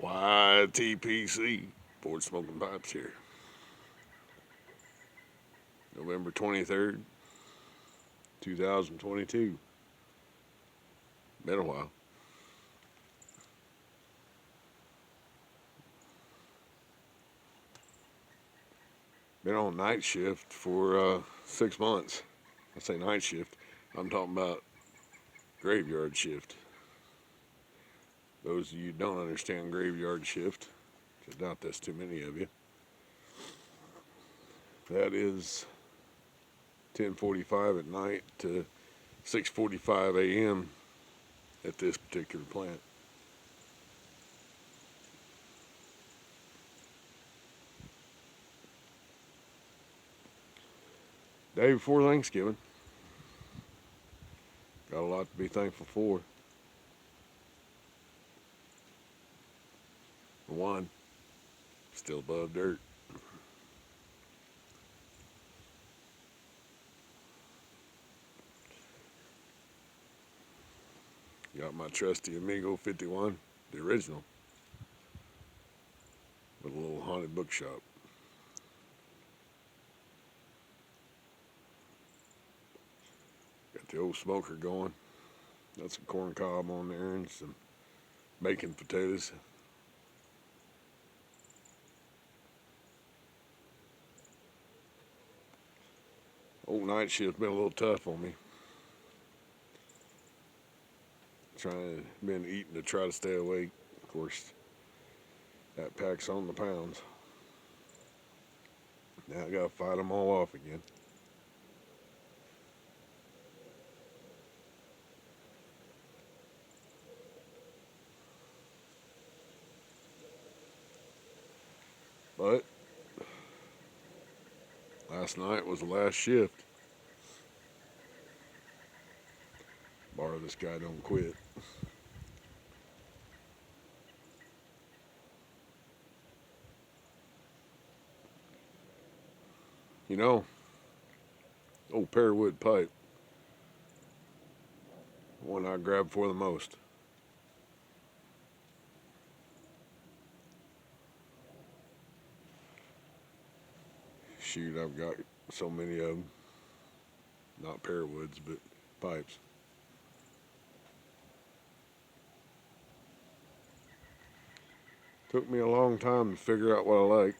YTPC, Ford Smoking Pipes here. November 23rd, 2022. Been a while. Been on night shift for 6 months. I say night shift, I'm talking about graveyard shift. Those of you who don't understand graveyard shift, I doubt there's too many of you. That is 10:45 at night to 6:45 a.m. at this particular plant. Day before Thanksgiving. Got a lot to be thankful for. For one, still above dirt. Got my trusty Amigo 51, the original, with a little haunted bookshop. Got the old smoker going. Got some corn cob on there and some bacon potatoes. Old night shift been a little tough on me. Been eating to try to stay awake. Of course, that packs on the pounds. Now I gotta fight them all off again. But last night was the last shift. Bar this guy don't quit. You know, old Pearwood pipe, one I grab for the most. Shoot, I've got so many of them. Not Pearwoods, but pipes. Took me a long time to figure out what I like.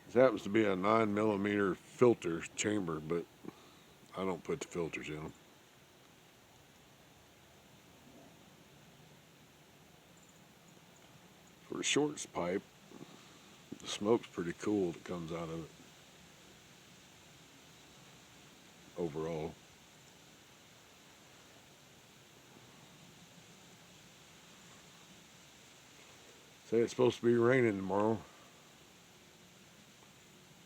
This happens to be a 9mm filter chamber, but I don't put the filters in them. For a shorts pipe, the smoke's pretty cool that comes out of it. Overall. Say it's supposed to be raining tomorrow.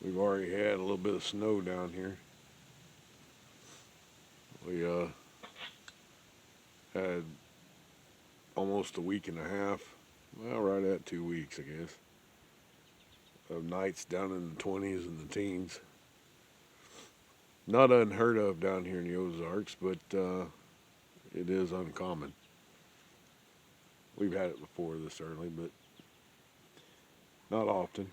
We've already had a little bit of snow down here. We had almost a week and a half, well, right at 2 weeks, I guess, of nights down in the 20s and the teens. Not unheard of down here in the Ozarks, but it is uncommon. We've had it before this early, but not often.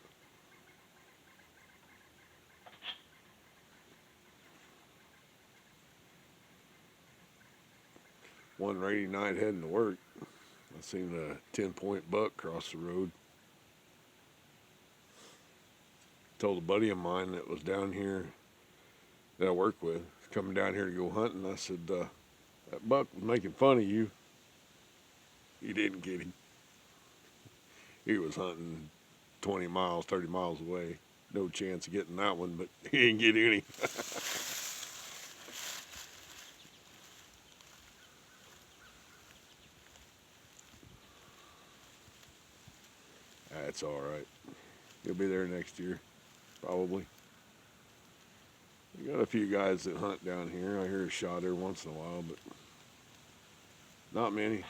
One rainy night heading to work, I seen a 10-point buck cross the road. Told a buddy of mine that was down here that I work with, coming down here to go hunting. I said, that buck was making fun of you. You didn't get him. He was hunting 20 miles, 30 miles away. No chance of getting that one, but he didn't get any. That's all right. He'll be there next year, probably. We got a few guys that hunt down here. I hear a shot every once in a while, but not many.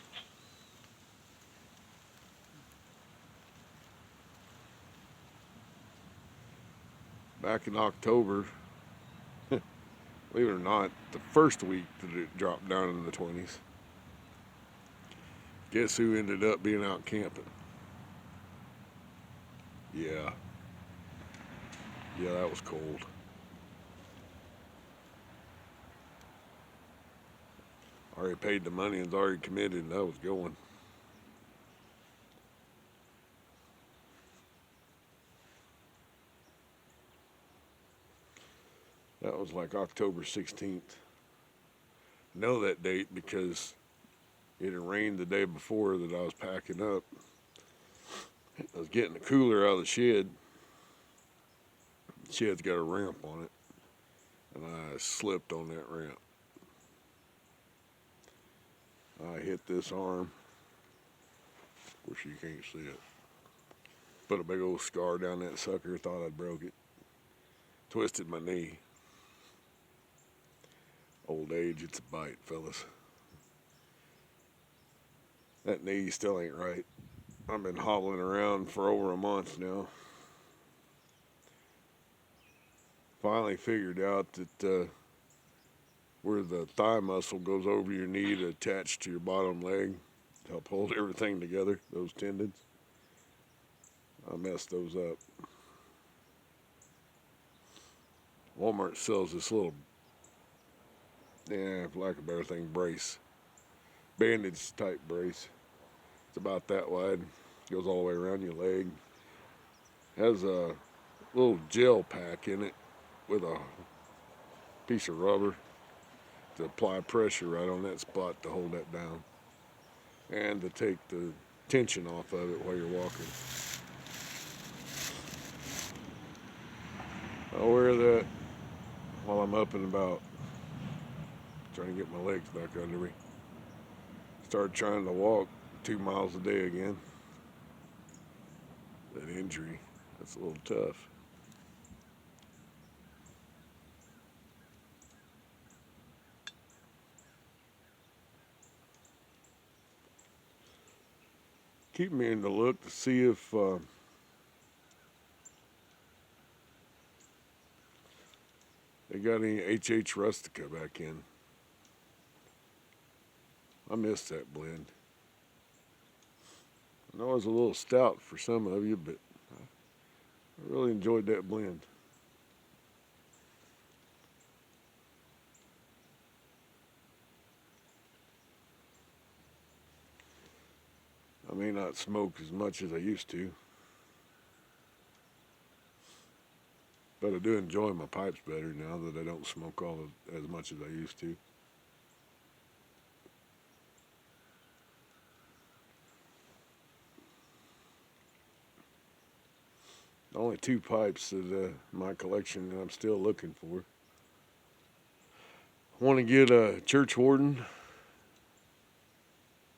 Back in October, believe it or not, the first week that it dropped down in the 20s, Guess who ended up being out camping? Yeah. Yeah, that was cold. Already paid the money and's already committed, and I was going. That was like October 16th. I know that date because it had rained the day before that I was packing up. I was getting the cooler out of the shed. The shed's got a ramp on it, and I slipped on that ramp. I hit this arm. Of course, you can't see it. Put a big old scar down that sucker. Thought I'd broke it. Twisted my knee. Old age, it's a bite, fellas. That knee still ain't right. I've been hobbling around for over a month now. Finally figured out that where the thigh muscle goes over your knee to attach to your bottom leg to help hold everything together, those tendons, I messed those up. Walmart sells this little, for lack of a better thing, brace. Bandage type brace. It's about that wide. Goes all the way around your leg. Has a little gel pack in it with a piece of rubber to apply pressure right on that spot to hold that down. And to take the tension off of it while you're walking. I'll wear that while I'm up and about. Trying to get my legs back under me. Started trying to walk 2 miles a day again. That injury, that's a little tough. Keep me in the look to see if they got any HH Rustica back in. I missed that blend. I know it was a little stout for some of you, but I really enjoyed that blend. I may not smoke as much as I used to, but I do enjoy my pipes better now that I don't smoke as much as I used to. Only 2 pipes in my collection that I'm still looking for. I want to get a Church Warden,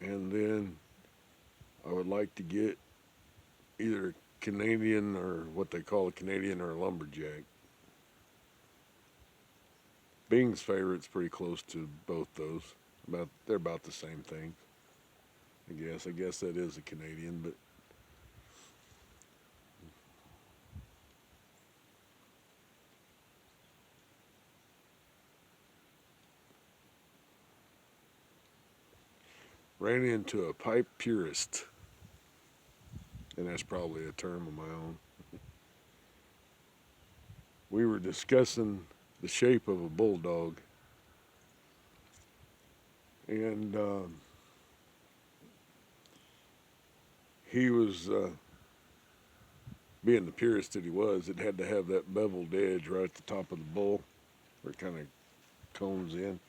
and then I would like to get either Canadian or what they call a Canadian or a lumberjack. Bing's favorite's pretty close to both those. They're about the same thing. I guess that is a Canadian, but ran into a pipe purist, and that's probably a term of my own. We were discussing the shape of a bulldog, and he was, being the purist that he was, it had to have that beveled edge right at the top of the bull where it kind of cones in.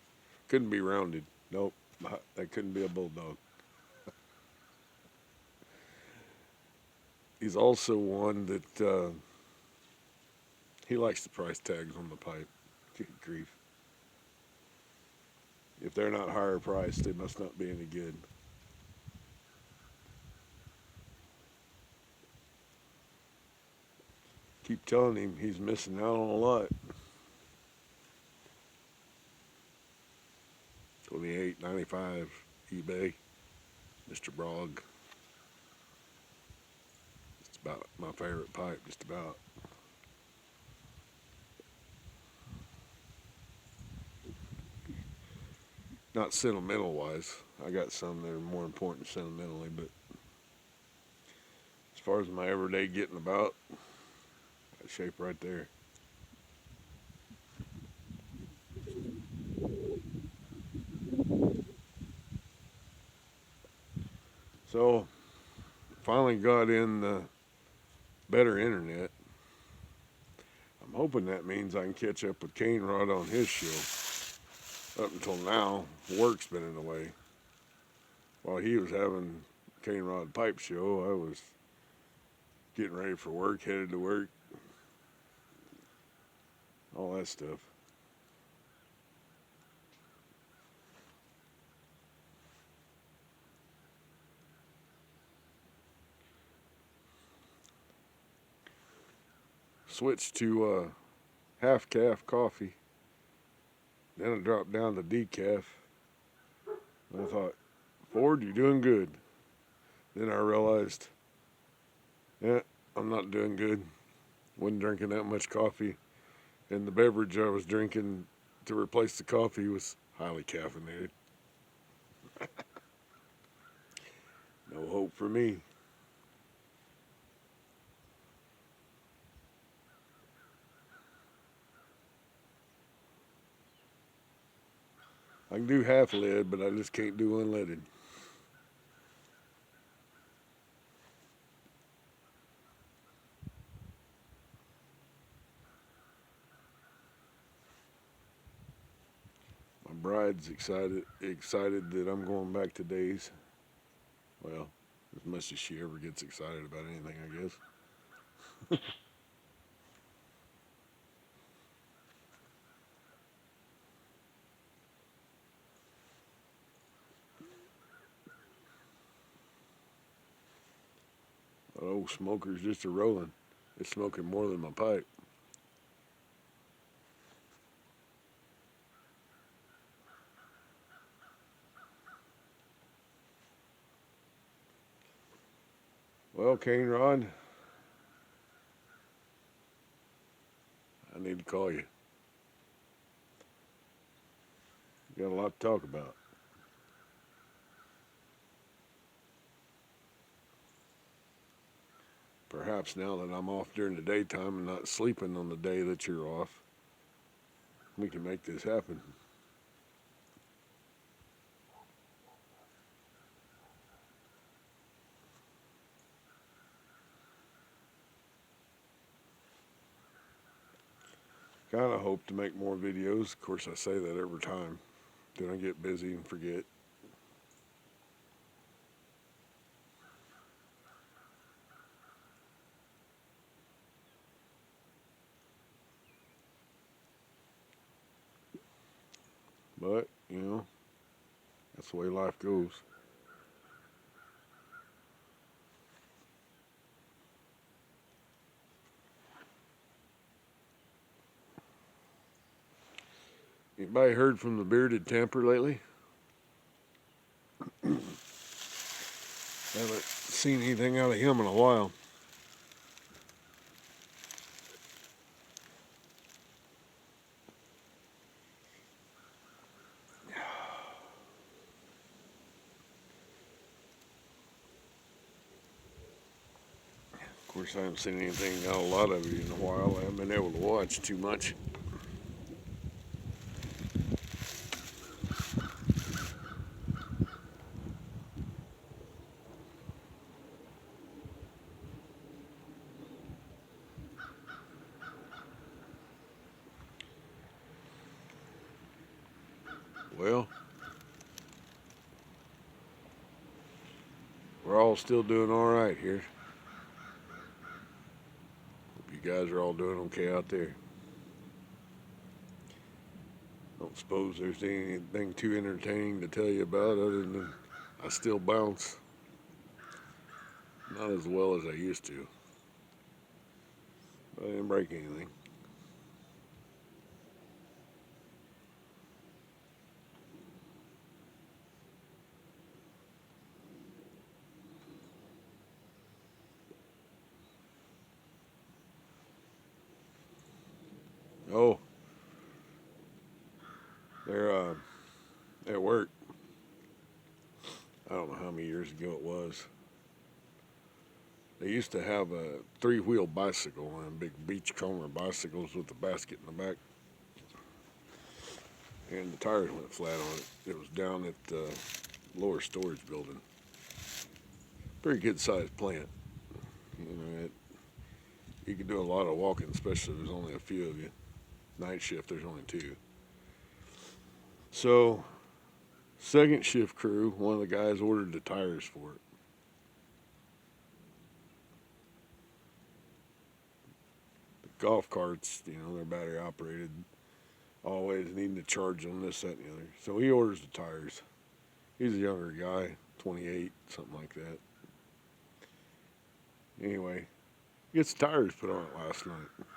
Couldn't be rounded. Nope, that couldn't be a bulldog. He's also one that he likes the price tags on the pipe. Good grief. If they're not higher priced, they must not be any good. Keep telling him he's missing out on a lot. $28.95 eBay. Mr. Brog. It's about my favorite pipe, just about. Not sentimental wise. I got some that are more important sentimentally, but as far as my everyday getting about, that shape right there. So finally got in the better internet. I'm hoping that means I can catch up with Cane Rod on his show. Up until now, work's been in the way. While he was having Cane Rod Pipe Show, I was getting ready for work, headed to work, all that stuff. Switched to half calf coffee. Then I dropped down to decaf. And I thought, Ford, you're doing good. Then I realized, yeah, I'm not doing good. Wasn't drinking that much coffee. And the beverage I was drinking to replace the coffee was highly caffeinated. No hope for me. I can do half lead, but I just can't do unleaded. My bride's excited that I'm going back to days. Well, as much as she ever gets excited about anything, I guess. That old smoker's just a rolling. It's smoking more than my pipe. Well, Cane Rod, I need to call you. Got a lot to talk about. Perhaps now that I'm off during the daytime and not sleeping on the day that you're off, we can make this happen. Kind of hope to make more videos. Of course, I say that every time. Then I get busy and forget. But, that's the way life goes. Anybody heard from the bearded tamper lately? Haven't seen anything out of him in a while. Of course, I haven't seen anything out a lot of you in a while. I haven't been able to watch too much. Well, we're all still doing all right here. Hope you guys are all doing okay out there. Don't suppose there's anything too entertaining to tell you about other than I still bounce. Not as well as I used to. But I didn't break anything. Oh, they're at work. I don't know how many years ago it was. They used to have a three-wheel bicycle, and big beachcomber bicycles with a basket in the back, and the tires went flat on it. It was down at the lower storage building. Pretty good sized plant. You could do a lot of walking, especially if there's only a few of you. Night shift, there's only two. So, second shift crew, one of the guys ordered the tires for it. The golf carts, they're battery operated, always needing to charge them, this, that, and the other. So he orders the tires. He's a younger guy, 28, something like that. Anyway, gets the tires put on it last night.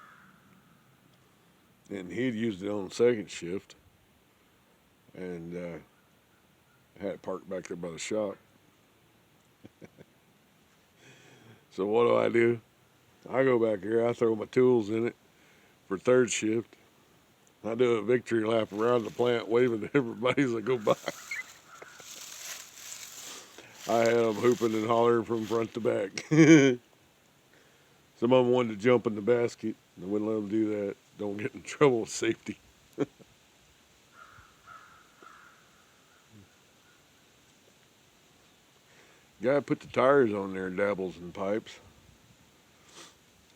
And he'd used it on second shift and had it parked back there by the shop. So what do? I go back here, I throw my tools in it for third shift. I do a victory lap around the plant waving to everybody as I go by. I had them hooping and hollering from front to back. Some of them wanted to jump in the basket. I wouldn't let them do that. Don't get in trouble with safety. Guy put the tires on there, dabbles in pipes.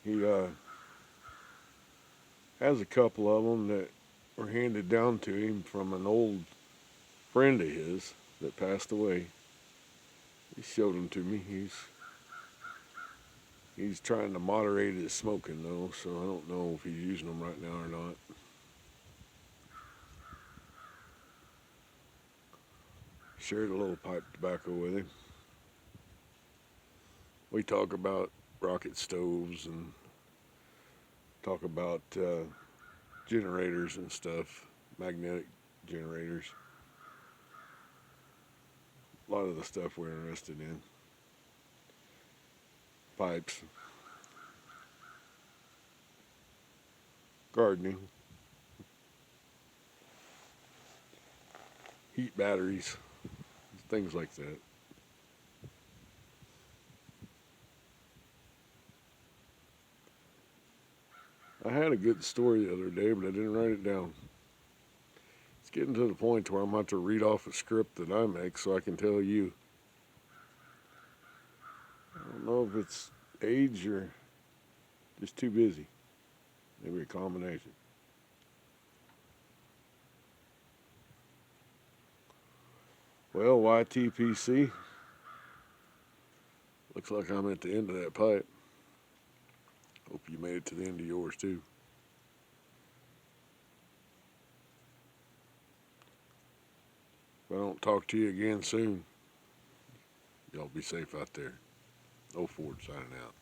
He has a couple of them that were handed down to him from an old friend of his that passed away. He showed them to me. He's trying to moderate his smoking though, so I don't know if he's using them right now or not. Shared a little pipe tobacco with him. We talk about rocket stoves and talk about generators and stuff, magnetic generators. A lot of the stuff we're interested in. Pipes. Gardening. Heat batteries. Things like that. I had a good story the other day, but I didn't write it down. It's getting to the point where I'm about to read off a script that I make so I can tell you. I don't know if it's age or just too busy. Maybe a combination. Well, YTPC. Looks like I'm at the end of that pipe. Hope you made it to the end of yours too. If I don't talk to you again soon, y'all be safe out there. Old Ford signing out.